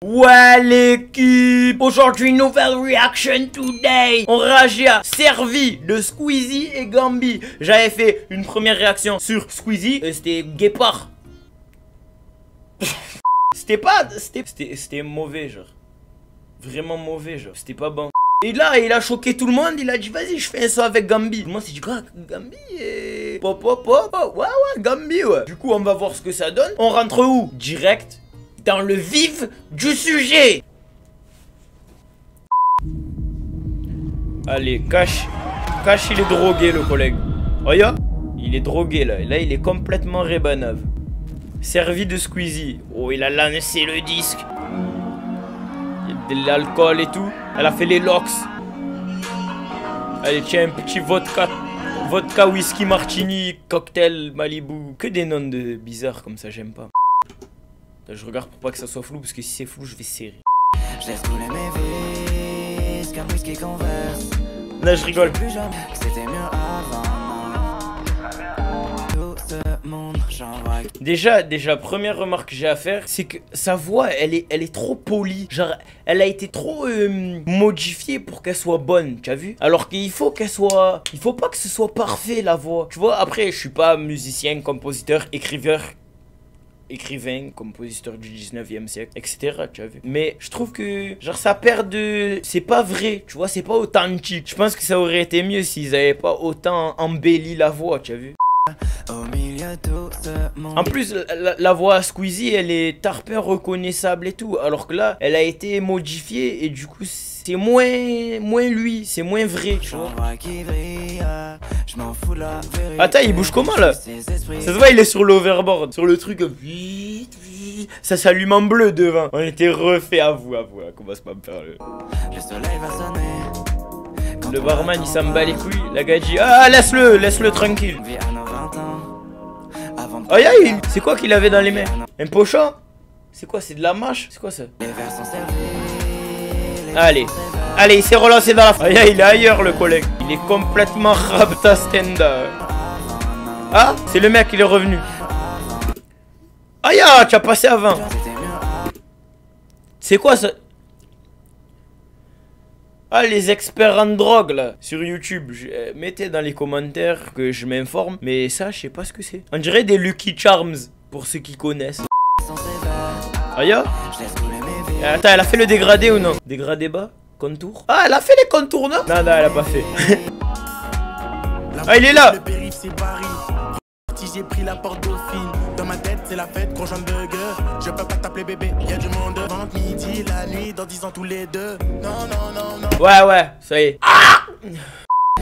Ouais l'équipe, aujourd'hui nouvelle reaction today. On réagit à Servi de Squeezie et Gambi. J'avais fait une première réaction sur Squeezie et c'était Guépard. C'était mauvais genre. Vraiment mauvais genre, c'était pas bon. Et là il a choqué tout le monde, il a dit vas-y je fais un son avec Gambi. Moi c'est du quoi Gambi et... Pop, ouais Gambi ouais. Du coup on va voir ce que ça donne. On rentre où? Direct dans le vif du sujet. Allez, cache, il est drogué le collègue. Oh ya, il est drogué là. Là il est complètement rébanave. Servi de Squeezie. Oh il a lancé le disque. Il y a de l'alcool et tout. Elle a fait les locks. Allez tiens un petit vodka. Vodka, whisky, martini, cocktail, Malibu. Que des noms de bizarres comme ça, j'aime pas. Je regarde pour pas que ça soit flou parce que si c'est flou je vais serrer. Je laisse couler mes vis comme whisky converse. Là je rigole. C'était mieux avant. Tout ce monde déjà première remarque que j'ai à faire, c'est que sa voix elle est trop polie. Genre elle a été trop modifiée pour qu'elle soit bonne, tu as vu? Alors qu'il faut qu'elle soit... Il faut pas que ce soit parfait la voix. Tu vois, après je suis pas musicien, compositeur, écrivain, compositeur du 19e siècle, etc. Tu as vu. Mais je trouve que genre ça perd de... C'est pas vrai, tu vois, c'est pas authentique. Je pense que ça aurait été mieux s'ils avaient pas autant embelli la voix, tu as vu. En plus, la voix à Squeezie, elle est tarpin reconnaissable et tout. Alors que là, elle a été modifiée et du coup, c'est moins lui, c'est moins vrai, tu vois. Attends, il bouge comment là? Ça se voit, il est sur l'overboard, sur le truc. Ça s'allume en bleu devant. On était refait, avoue, commence pas à me faire le... Le barman, il s'en bat les couilles. La gadji, ah, laisse-le tranquille. Oh ya, c'est quoi qu'il avait dans les mains? Un pochon? C'est quoi? C'est de la mâche? C'est quoi ça? Allez, il s'est relancé dans la... Oh ya, il est ailleurs le collègue. Il est complètement raptastenda. Ah, c'est le mec, il est revenu. Ah ya, tu as passé avant. C'est quoi ça? Ah, les experts en drogue là sur YouTube, mettez dans les commentaires que je m'informe. Mais ça je sais pas ce que c'est. On dirait des Lucky Charms pour ceux qui connaissent. Aïe. Attends, elle a fait le dégradé ou non? Dégradé bas? Contour? Ah, elle a fait les contours non? Non, elle a pas fait. Ah, il est là. J'ai pris la porte dauphine. Dans ma tête c'est la fête, gros j'en burger. Je peux pas t'appeler bébé, y'a du monde devant midi, la nuit, dans 10 ans tous les deux. Non. Ouais, ça y est. Ah,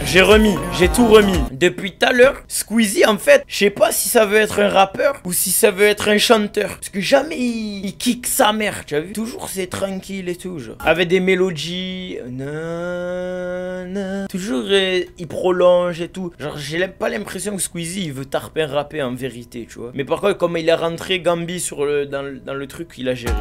j'ai tout remis. Depuis tout à l'heure, Squeezie en fait, je sais pas si ça veut être un rappeur ou si ça veut être un chanteur. Parce que jamais il kick sa mère, tu as vu? Toujours c'est tranquille et tout, genre. Avec des mélodies. Toujours il prolonge et tout. Genre j'ai pas l'impression que Squeezie il veut tarpin rapper en vérité, tu vois. Mais par contre, comme il a rentré Gambi sur dans le truc, il a géré.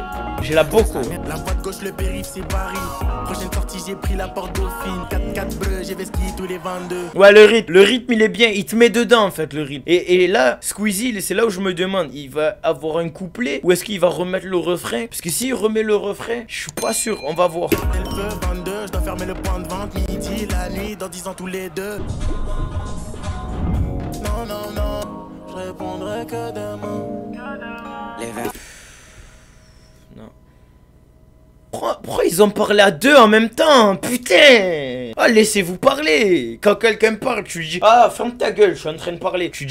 J'ai la boco. La voie de gauche, le périph' c'est Paris. Prochaine sortie, j'ai pris la porte dauphine. 4-4 bleu, j'ai vesti tous les 22. Ouais, le rythme il est bien, il te met dedans en fait le rythme. Et là, Squeezie, c'est là où je me demande, il va avoir un couplet ou est-ce qu'il va remettre le refrain? Parce que s'il remet le refrain, je suis pas sûr, on va voir. Elle veut 22, je dois fermer le point de vente midi, la nuit, dans 10 ans tous les deux. Non, je répondrai que demain. Les verres. Non. Pourquoi ils ont parlé à deux en même temps? Putain! Ah, laissez-vous parler! Quand quelqu'un parle, tu lui dis ah, ferme ta gueule, je suis en train de parler. Tu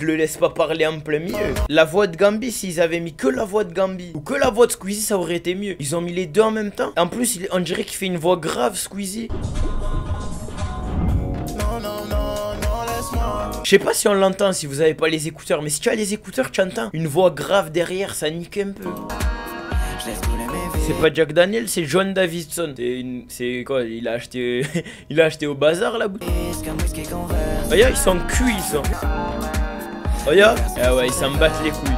le laisses pas parler en plein milieu. La voix de Gambi, s'ils avaient mis que la voix de Gambi ou que la voix de Squeezie, ça aurait été mieux. Ils ont mis les deux en même temps. En plus, on dirait qu'il fait une voix grave, Squeezie. Je sais pas si on l'entend si vous avez pas les écouteurs, mais si tu as les écouteurs, tu entends une voix grave derrière, ça nique un peu. C'est pas Jack Daniel, c'est John Davidson. C'est quoi? Il a acheté il a acheté au bazar la boutique. Oh ya, ils sont cuits ils sont. Oh ya. Ah ouais, ils s'en battent les couilles.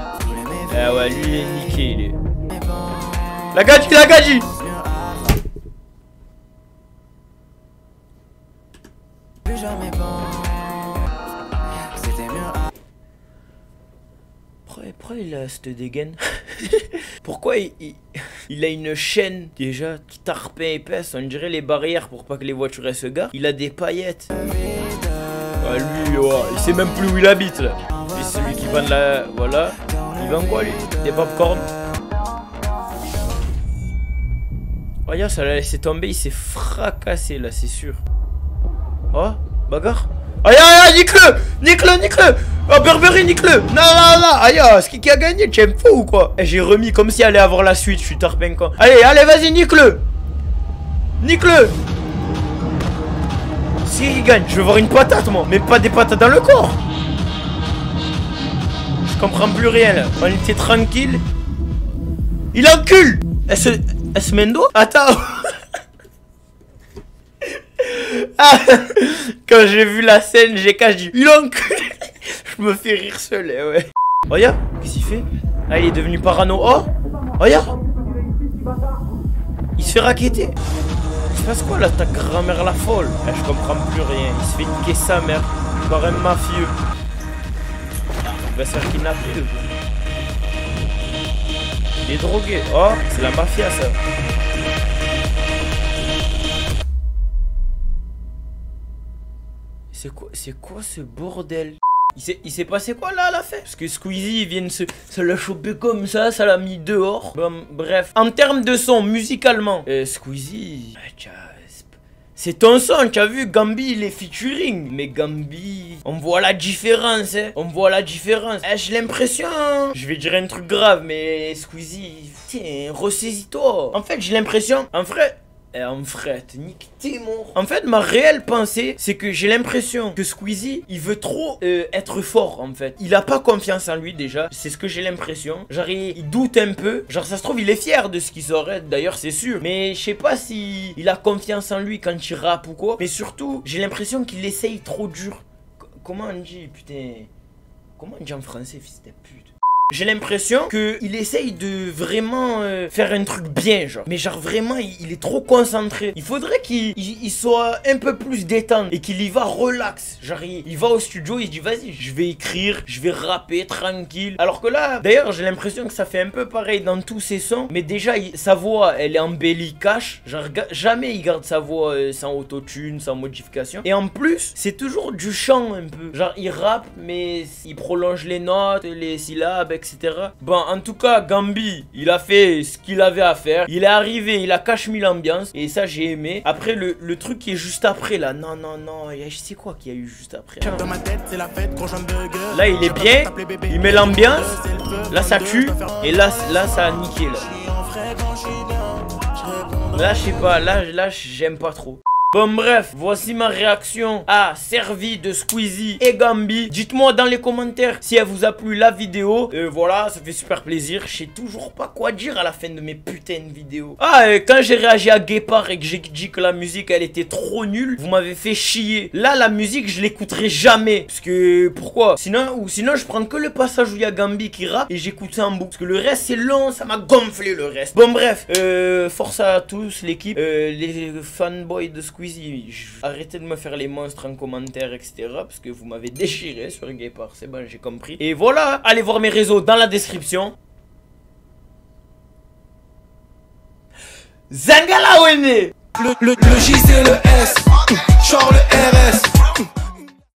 Ah ouais, lui il est niqué, il est. La gadji. Pourquoi elle pourquoi il a cette dégaine? Pourquoi il a une chaîne déjà qui tarpin épaisse? On dirait les barrières pour pas que les voitures se garent. Il a des paillettes. Ah, lui, ouais, il sait même plus où il habite là. Lui, c'est celui qui vend de la... Voilà. Il vend quoi lui? Des popcorn. Regarde, ça l'a laissé tomber. Il s'est fracassé là, c'est sûr. Oh, bagarre. Aïe aïe aïe, nique-le! Nique-le, nique-le! Oh, Burberry, nique-le! Non, non, non! Aïe, c'est qui a gagné? Tu es fou ou quoi? Et j'ai remis comme si elle allait avoir la suite, je suis tarpin con. Allez, allez, vas-y, nique-le! Nique-le! Si il gagne, je veux voir une patate, moi. Mais pas des patates dans le corps. Je comprends plus rien, là. On était tranquille. Il encule! Est-ce Mendo? Attends! Ah, quand j'ai vu la scène, j'ai dit il encule. Je me fais rire seul, ouais. Regarde, qu'est-ce qu'il fait? Ah, il est devenu parano. Oh, regarde. Il se fait raqueter. Il se passe quoi là, ta grand-mère la folle? Ah, je comprends plus rien. Il se fait niquer sa mère par un mafieux. Il va se faire kidnapper. Il est drogué. Oh, c'est la mafia ça. C'est quoi ce bordel? Il s'est passé quoi là à la fin? Parce que Squeezie il vient de se l'a chopé comme ça l'a mis dehors. Bon, bref. En termes de son, musicalement, Squeezie, c'est ton son, tu as vu? Gambi il est featuring. Mais Gambi, on voit la différence, hein. On voit la différence. J'ai l'impression, je vais dire un truc grave, mais Squeezie, tiens, ressaisis-toi. En fait, j'ai l'impression, en vrai. En fait, nique tes morts. En fait, ma réelle pensée, c'est que j'ai l'impression que Squeezie, il veut trop être fort, en fait. Il a pas confiance en lui, déjà. C'est ce que j'ai l'impression. Genre, il doute un peu. Genre, ça se trouve, il est fier de ce qu'il saurait. D'ailleurs, c'est sûr. Mais je sais pas si il a confiance en lui quand il rappe ou quoi. Mais surtout, j'ai l'impression qu'il essaye trop dur. Comment on dit, putain? Comment on dit en français, fils de pute? J'ai l'impression qu'il essaye de vraiment faire un truc bien, genre. Mais genre vraiment, il est trop concentré. Il faudrait qu'il soit un peu plus détendu et qu'il y va relax. Genre, il va au studio, il se dit, vas-y, je vais écrire, je vais rapper tranquille. Alors que là, d'ailleurs, j'ai l'impression que ça fait un peu pareil dans tous ses sons. Mais déjà, sa voix, elle est embellie cash. Genre, jamais il garde sa voix sans autotune, sans modification. Et en plus, c'est toujours du chant un peu. Genre, il rappe, mais il prolonge les notes, les syllabes, etc. Bon, en tout cas, Gambi, il a fait ce qu'il avait à faire. Il est arrivé, il a caché mis l'ambiance. Et ça, j'ai aimé. Après, le truc qui est juste après, là. Non, non, non. Je sais quoi qu'il y a eu juste après. Là, il est bien. Il met l'ambiance. Là, ça tue. Et là, ça a niqué, là. Là, je sais pas. Là, j'aime pas trop. Bon bref, voici ma réaction à Servi de Squeezie et Gambi. Dites-moi dans les commentaires si elle vous a plu la vidéo. Voilà, ça fait super plaisir. Je sais toujours pas quoi dire à la fin de mes putains de vidéos. Ah, quand j'ai réagi à Guépard et que j'ai dit que la musique elle était trop nulle, vous m'avez fait chier. Là, la musique, je l'écouterai jamais. Parce que, pourquoi? Sinon je prends que le passage où il y a Gambi qui rappe et j'écoute ça en boucle. Parce que le reste, c'est long, ça m'a gonflé le reste. Bon bref, force à tous l'équipe, les fanboys de Squeezie. Arrêtez de me faire les monstres en commentaire, etc. Parce que vous m'avez déchiré sur Guépard. C'est bon, j'ai compris. Et voilà, allez voir mes réseaux dans la description. Zangala Wene. Le J c'est le S, genre le RS.